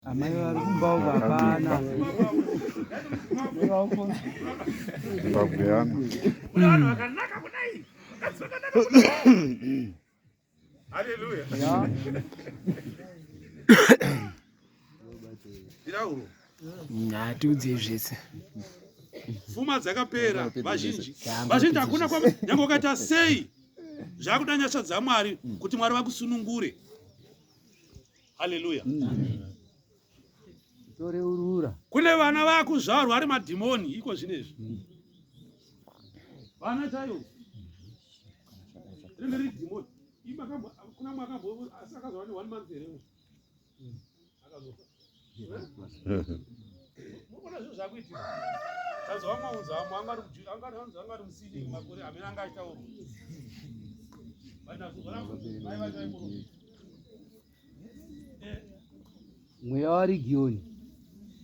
Amai vari kumbauka hapana. Haleluya. Natiudze zvese. Pfuma dzakapera vazhinji. Vazhinji hakuna nyange ukaita sei zvakuda nyasha dzaMwari kuti Mwari vakusunungure. Haleluya. Kune vana vakuzvarwa ari madhimoni iko zvinezvi. Vana chaivo. Ringe riri dhimoni. Kuna mwakabvo asakazwa ni 1 month here. Akazofa. Mukona zvinhu zvakuitika. Tazwa maunza mwangari kujira angari musidi makore amene angaita uro. Bana zuvara mai vacha imuro. Mweya waRegioni.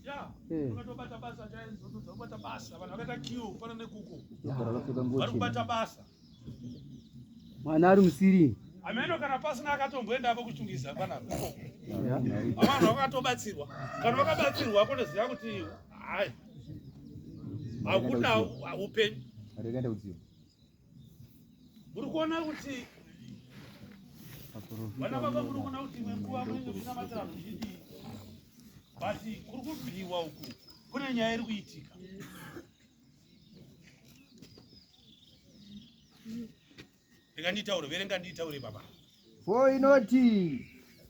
Ya. Ukatobata basa chaenzo tobata basa. Vanhu vakaita kiu pana nekuko. Vari kubata basa. Mwana ari musiri. Ameno kana pasina akatomboenda apo kuchungisa pana. Vanhu vakatobatsirwa. Kana vakabatsirwa konoziva kuti hai. Hakuna upenyu. Muri kuona kuti vana baba muri kuona kuti nguva mwenye kunamatira zvidi. Basi kuri kubviwa uku kune nyaya iri kuitika. Rega nditaure, verenga nditaure baba. For inoti